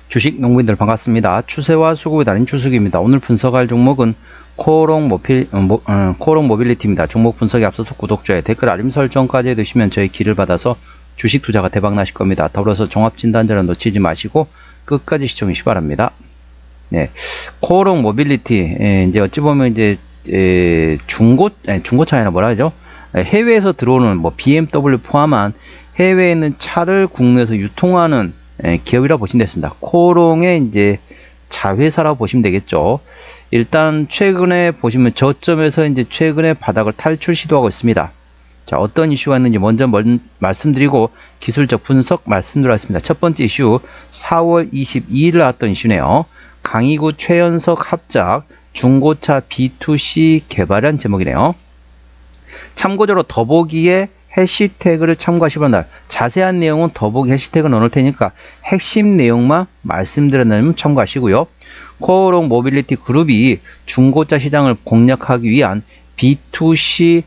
주식 농부인들 반갑습니다. 추세와 수급이 달린 추석입니다. 오늘 분석할 종목은 코오롱 모빌리티입니다. 종목 분석에 앞서서 구독, 좋아요, 댓글, 알림 설정까지 해두시면 저희 길을 받아서 주식 투자가 대박 나실 겁니다. 더불어서 종합진단자를 놓치지 마시고 끝까지 시청해 주시기 바랍니다. 네, 코오롱 모빌리티, 이제 어찌 보면 이제 중고차이나 뭐라 하죠? 해외에서 들어오는 뭐 BMW 포함한 해외에 있는 차를 국내에서 유통하는 기업이라 보시면 되겠습니다. 코오롱의 이제 자회사라고 보시면 되겠죠. 일단 최근에 보시면 저점에서 이제 최근에 바닥을 탈출 시도하고 있습니다. 자, 어떤 이슈가 있는지 먼저 말씀드리고 기술적 분석 말씀드리겠습니다. 첫 번째 이슈 4월 22일 나왔던 이슈네요. 강희구 최연석 합작 중고차 B2C 개발한 제목이네요. 참고적으로 더보기에 해시태그를 참고하시기 바랍니다. 자세한 내용은 더보기 해시태그 넣을 테니까 핵심 내용만 말씀드렸다면 참고하시고요. 코오롱 모빌리티 그룹이 중고차 시장을 공략하기 위한 B2C용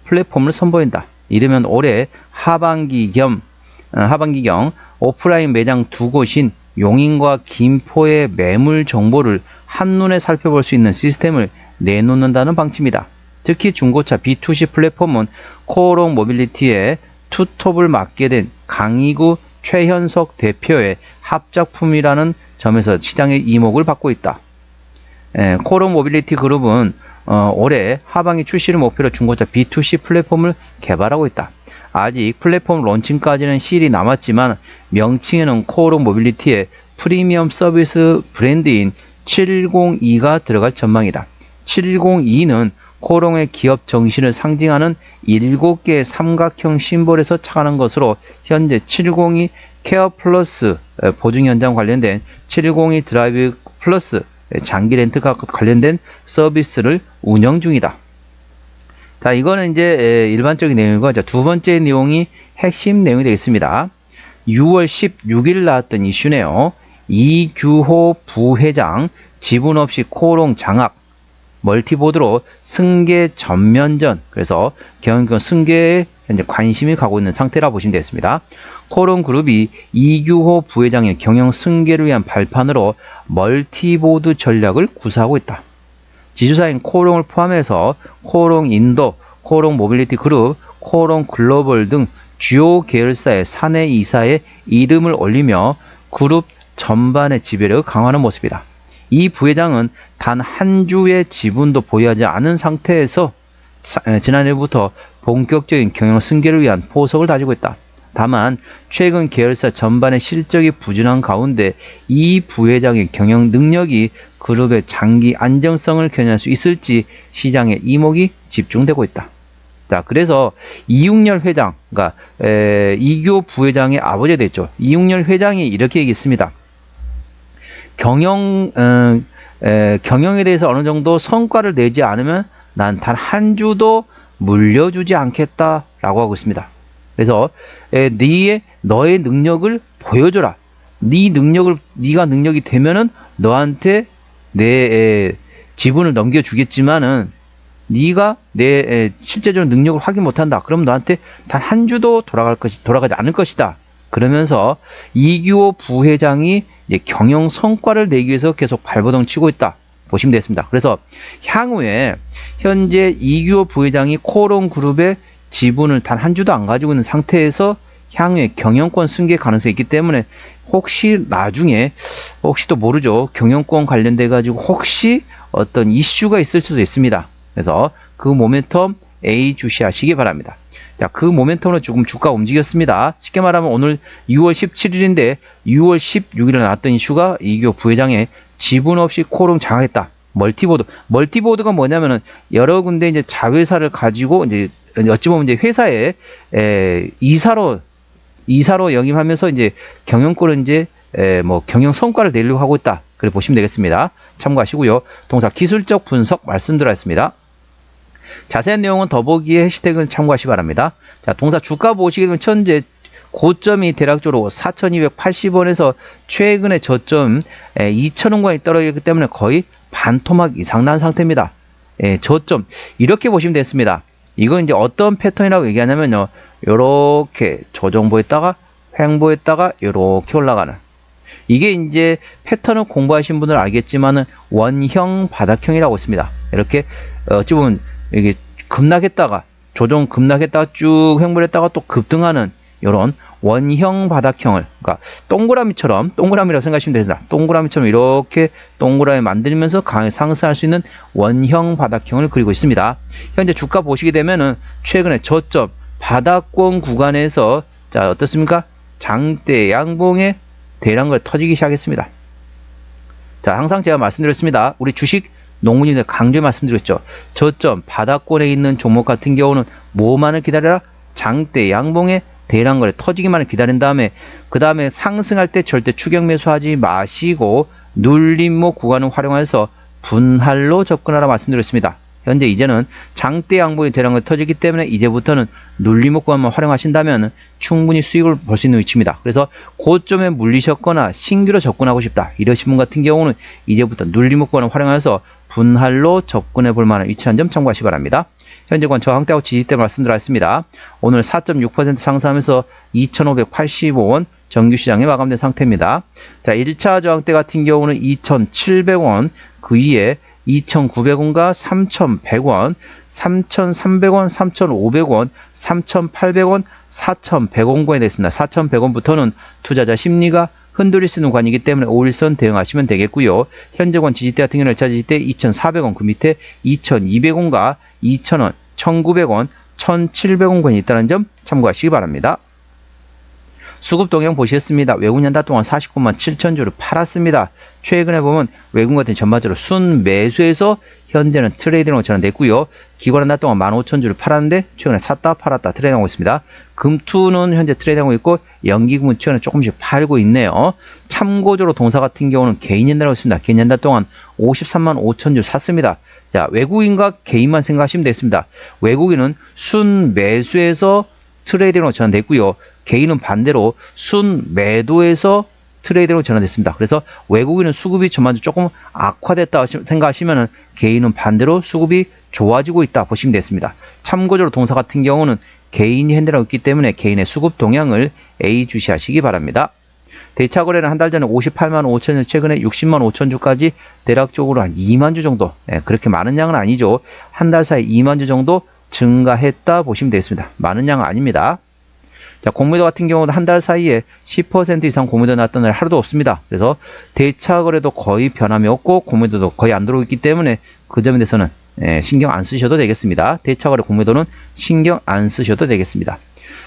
플랫폼을 선보인다. 이르면 올해 하반기경 오프라인 매장 두 곳인 용인과 김포의 매물 정보를 한눈에 살펴볼 수 있는 시스템을 내놓는다는 방침이다. 특히 중고차 B2C 플랫폼은 코오롱 모빌리티의 투톱을 맡게 된 강희구 최현석 대표의 합작품이라는 점에서 시장의 이목을 받고 있다. 코오롱 모빌리티 그룹은 올해 하반기 출시를 목표로 중고차 B2C 플랫폼을 개발하고 있다. 아직 플랫폼 론칭까지는 시일이 남았지만 명칭에는 코오롱 모빌리티의 프리미엄 서비스 브랜드인 702가 들어갈 전망이다. 702는 코오롱의 기업 정신을 상징하는 7개의 삼각형 심볼에서 착안한 것으로 현재 702 케어 플러스 보증 현장 관련된 702 드라이브 플러스 장기 렌트카 관련된 서비스를 운영 중이다. 자, 이거는 이제 일반적인 내용이고, 두 번째 내용이 핵심 내용이 되겠습니다. 6월 16일 나왔던 이슈네요. 이규호 부회장 지분 없이 코오롱 장악 멀티보드로 승계 전면전, 그래서 경영권 승계에 현재 관심이 가고 있는 상태라 보시면 되겠습니다. 코오롱 그룹이 이규호 부회장의 경영 승계를 위한 발판으로 멀티보드 전략을 구사하고 있다. 지주사인 코오롱을 포함해서 코오롱 인도, 코오롱 모빌리티 그룹, 코오롱 글로벌 등 주요 계열사의 사내 이사의 이름을 올리며 그룹 전반의 지배력을 강화하는 모습이다. 이 부회장은 단 한 주의 지분도 보유하지 않은 상태에서 지난해부터 본격적인 경영 승계를 위한 포석을 다지고 있다. 다만 최근 계열사 전반의 실적이 부진한 가운데 이 부회장의 경영 능력이 그룹의 장기 안정성을 견인할 수 있을지 시장의 이목이 집중되고 있다. 자, 그래서 이육렬 회장, 그러니까 이규호 부회장의 아버지가 됐죠. 이육렬 회장이 이렇게 얘기했습니다. 경영에 대해서 어느 정도 성과를 내지 않으면 난 단 한 주도 물려주지 않겠다라고 하고 있습니다. 그래서 너의 능력을 보여줘라. 네가 능력이 되면은 너한테 내 지분을 넘겨주겠지만은 네가 내 실제적으로 능력을 확인 못한다. 그럼 너한테 단 한 주도 돌아가지 않을 것이다. 그러면서 이규호 부회장이 경영 성과를 내기 위해서 계속 발버둥 치고 있다 보시면 되겠습니다. 그래서 향후에 현재 이규호 부회장이 코오롱 그룹의 지분을 단 한 주도 안 가지고 있는 상태에서 향후에 경영권 승계 가능성이 있기 때문에 혹시 나중에 또 모르죠. 경영권 관련돼 가지고 혹시 어떤 이슈가 있을 수도 있습니다. 그래서 그 모멘텀 A 주시하시기 바랍니다. 자, 그 모멘텀으로 조금 주가 움직였습니다. 쉽게 말하면 오늘 6월 17일인데 6월 16일에 나왔던 이슈가 이규호 부회장의 지분 없이 코오롱 장악했다. 멀티보드가 뭐냐면은 여러 군데 이제 자회사를 가지고 이제 어찌 보면 이제 회사에 이사로 영입하면서 이제 경영권을 이제 뭐 경영 성과를 내려고 하고 있다. 그래 보시면 되겠습니다. 참고하시고요. 동사 기술적 분석 말씀드렸습니다. 자세한 내용은 더보기에 해시태그를 참고하시기 바랍니다. 자, 동사 주가 보시게 되면 현재 고점이 대략적으로 4,280원에서 최근의 저점 2,000원권이 떨어졌기 때문에 거의 반토막 이상 난 상태입니다. 저점 이렇게 보시면 됐습니다. 이건 이제 어떤 패턴이라고 얘기하냐면요, 요렇게 조정보였다가 횡보했다가 요렇게 올라가는 이게 이제 패턴을 공부하신 분들은 알겠지만은 원형 바닥형이라고 있습니다. 이렇게 어찌 보면 이게 급락했다가 조정 급락했다가 쭉 횡보했다가 또 급등하는 이런 원형 바닥형을, 그러니까 동그라미라고 생각하시면 됩니다. 동그라미처럼 이렇게 동그라미 만들면서 강하게 상승할 수 있는 원형 바닥형을 그리고 있습니다. 현재 주가 보시게 되면은 최근에 저점 바닥권 구간에서 자 어떻습니까? 장대 양봉의 대량걸 터지기 시작했습니다. 자, 항상 제가 말씀드렸습니다. 우리 주식 농부님들 강조해 말씀드렸죠. 저점 바닥권에 있는 종목 같은 경우는 뭐만을 기다려라? 장대 양봉의 대량거래 터지기만을 기다린 다음에 그 다음에 상승할 때 절대 추격 매수하지 마시고 눌림목 구간을 활용해서 분할로 접근하라 말씀드렸습니다. 현재 이제는 장대 양봉의 대량거래 터지기 때문에 이제부터는 눌림목 구간만 활용하신다면 충분히 수익을 볼 수 있는 위치입니다. 그래서 고점에 물리셨거나 신규로 접근하고 싶다 이러신 분 같은 경우는 이제부터 눌림목 구간을 활용해서 분할로 접근해 볼 만한 위치한 점 참고하시기 바랍니다. 현재권 저항대하고 지지대 말씀드렸습니다. 오늘 4.6% 상승하면서 2,585원 정규시장에 마감된 상태입니다. 자, 1차 저항대 같은 경우는 2,700원, 그 위에 2,900원과 3,100원, 3,300원, 3,500원, 3,800원, 4,100원권이 됐습니다. 4,100원부터는 투자자 심리가 흔들릴 수 있는 구간이기 때문에 5일선 대응하시면 되겠고요. 현재권 지지대 같은 경우는 1차 지지대 2,400원, 그 밑에 2,200원과 2,000원, 1,900원, 1,700원권이 있다는 점 참고하시기 바랍니다. 수급 동향 보시겠습니다. 외국 연달 동안 49만 7천 주를 팔았습니다. 최근에 보면 외국 같은 전반적으로 순 매수에서 현재는 트레이딩으로 전환됐고요. 기관 한달 동안 15,000 주를 팔았는데 최근에 샀다 팔았다 트레이딩하고 있습니다. 금투는 현재 트레이딩하고 있고 연기금은 최근에 조금씩 팔고 있네요. 참고적으로 동사 같은 경우는 개인 연달하고 있습니다. 개인 연달 동안 53만 5천 주 샀습니다. 자, 외국인과 개인만 생각하시면 되겠습니다. 외국인은 순 매수에서 트레이딩으로 전환됐고요. 개인은 반대로 순 매도에서 트레이딩으로 전환됐습니다. 그래서 외국인은 수급이 전반적으로 조금 악화됐다 생각하시면 개인은 반대로 수급이 좋아지고 있다 보시면 되겠습니다. 참고적으로 동사 같은 경우는 개인이 핸들하고 있기 때문에 개인의 수급 동향을 예의주시하시기 바랍니다. 대차 거래는 한 달 전에 58만 5천 주, 최근에 60만 5천 주까지 대략적으로 한 2만 주 정도, 그렇게 많은 양은 아니죠. 한 달 사이 2만 주 정도 증가했다 보시면 되겠습니다. 많은 양은 아닙니다. 자, 공매도 같은 경우는 한 달 사이에 10% 이상 공매도 났던 날 하루도 없습니다. 그래서 대차 거래도 거의 변함이 없고 공매도도 거의 안 들어오기 때문에 그 점에 대해서는 신경 안 쓰셔도 되겠습니다. 대차 거래 공매도는 신경 안 쓰셔도 되겠습니다.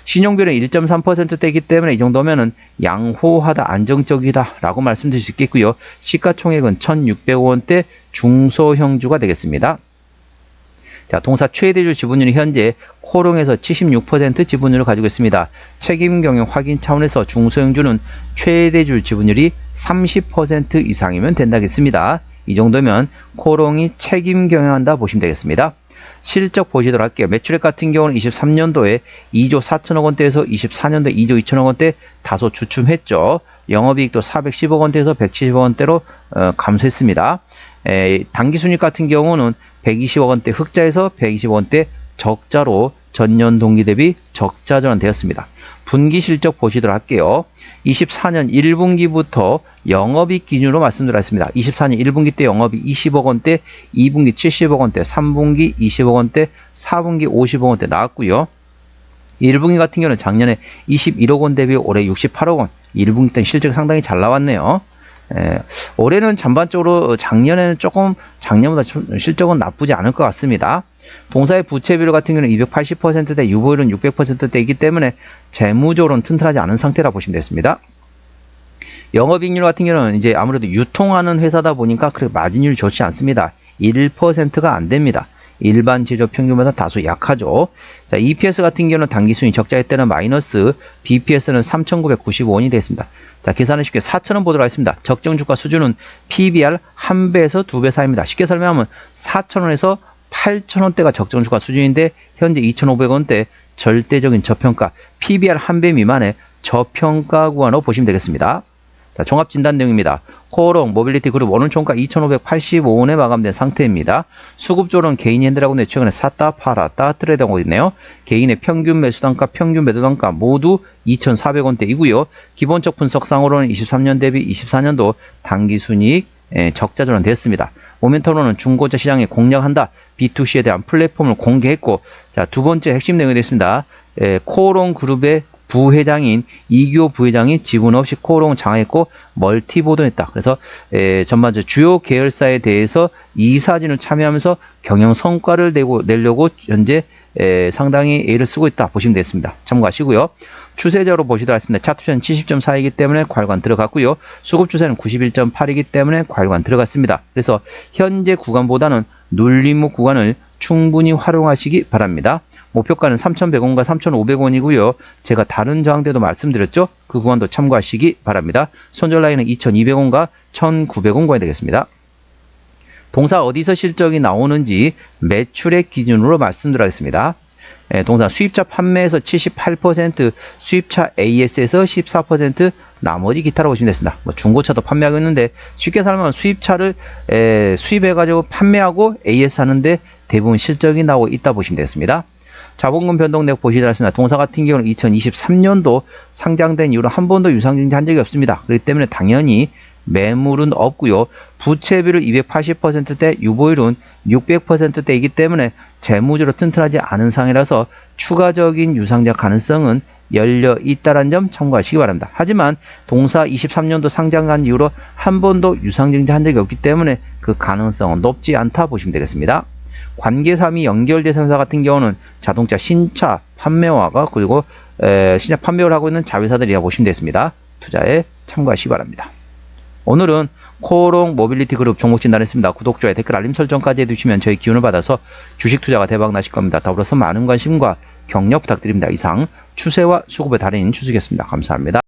신용비율은 1.3%대이기 때문에 이 정도면은 양호하다, 안정적이다 라고 말씀드릴 수 있겠고요. 시가총액은 1,600원대 중소형주가 되겠습니다. 자, 동사 최대주 지분율이 현재 코롱에서 76% 지분율을 가지고 있습니다. 책임 경영 확인 차원에서 중소형주는 최대주 지분율이 30% 이상이면 된다겠습니다. 이 정도면 코롱이 책임 경영한다 보시면 되겠습니다. 실적 보시도록 할게요. 매출액 같은 경우는 23년도에 2조 4천억 원대에서 24년도에 2조 2천억 원대 다소 주춤했죠. 영업이익도 410억 원대에서 170억 원대로 감소했습니다. 당기순이익 같은 경우는 120억 원대 흑자에서 120억 원대 적자로 전년 동기 대비 적자 전환되었습니다. 분기 실적 보시도록 할게요. 24년 1분기부터 영업이익 기준으로 말씀드렸습니다. 24년 1분기 때 영업이익 20억 원대, 2분기 70억 원대, 3분기 20억 원대, 4분기 50억 원대 나왔고요. 1분기 같은 경우는 작년에 21억 원 대비 올해 68억 원, 1분기 때는 실적이 상당히 잘 나왔네요. 올해는 전반적으로 작년에는 조금 작년보다 실적은 나쁘지 않을 것 같습니다. 동사의 부채 비율 같은 경우는 280%대, 유보율은 600%대이기 때문에 재무적으로는 튼튼하지 않은 상태라 보시면 되겠습니다. 영업이익률 같은 경우는 이제 아무래도 유통하는 회사다 보니까 그렇게 마진율이 좋지 않습니다. 1%가 안 됩니다. 일반 제조 평균보다 다소 약하죠. 자, EPS 같은 경우는 당기순이 적자일 때는 마이너스, BPS는 3,995원이 됐습니다. 자, 계산은 쉽게 4,000원 보도록 하겠습니다. 적정 주가 수준은 PBR 1배에서 2배 사이입니다. 쉽게 설명하면 4,000원에서 8,000원대가 적정 주가 수준인데 현재 2,500원대 절대적인 저평가, PBR 1배 미만의 저평가 구간으로 보시면 되겠습니다. 자, 종합진단 내용입니다. 코오롱 모빌리티 그룹 오늘 총가 2,585원에 마감된 상태입니다. 수급조는 개인이 핸들하고 있는데 최근에 샀다 팔았다 트레이드하고 있네요. 개인의 평균 매수단가 평균 매도단가 모두 2,400원대이고요. 기본적 분석상으로는 23년 대비 24년도 당기순이익 적자 전환됐습니다. 모멘텀으로는 중고차 시장에 공략한다. B2C에 대한 플랫폼을 공개했고, 자, 두 번째 핵심 내용이 됐습니다. 코오롱 그룹의 부회장인 이규호 부회장이 지분 없이 코오롱을 장악했고 멀티 보도했다. 그래서 전반적으로 주요 계열사에 대해서 이사진을 참여하면서 경영 성과를 내려고 현재 상당히 애를 쓰고 있다 보시면 되겠습니다. 참고하시고요. 추세적으로 보시도록 하겠습니다. 차트 추세는 70.4이기 때문에 과열관 들어갔고요. 수급 추세는 91.8이기 때문에 과열관 들어갔습니다. 그래서 현재 구간보다는 눌림목 구간을 충분히 활용하시기 바랍니다. 목표가는 3,100원과 3,500원이고요. 제가 다른 저항대도 말씀드렸죠. 그 구간도 참고하시기 바랍니다. 손절 라인은 2,200원과 1,900원 구간이 되겠습니다. 동사 어디서 실적이 나오는지 매출액 기준으로 말씀드리겠습니다. 동사 수입차 판매에서 78%, 수입차 AS에서 14%, 나머지 기타라고 보시면 되겠습니다. 뭐 중고차도 판매하고 있는데 쉽게 설명하면 수입차를 수입해가지고 판매하고 AS 하는데 대부분 실적이 나오고 있다 보시면 되겠습니다. 자본금 변동 내역 보시도록 하겠습니다. 동사 같은 경우는 2023년도 상장된 이후로 한 번도 유상증자 한 적이 없습니다. 그렇기 때문에 당연히 매물은 없고요. 부채비율 280%대, 유보율은 600%대이기 때문에 재무적으로 튼튼하지 않은 상황이라서 추가적인 유상증자 가능성은 열려 있다는 점 참고하시기 바랍니다. 하지만 동사 23년도 상장한 이후로 한 번도 유상증자 한 적이 없기 때문에 그 가능성은 높지 않다 보시면 되겠습니다. 관계사미 연결된 상사 같은 경우는 자동차 신차 판매화가 그리고 신차 판매를 하고 있는 자회사들이라 보시면 되겠습니다. 투자에 참고하시기 바랍니다. 오늘은 코오롱 모빌리티 그룹 종목 진단했습니다. 구독, 좋아요, 댓글, 알림 설정까지 해두시면 저희 기운을 받아서 주식 투자가 대박 나실 겁니다. 더불어서 많은 관심과 격려 부탁드립니다. 이상 추세와 수급의 달인인 추수겠습니다. 감사합니다.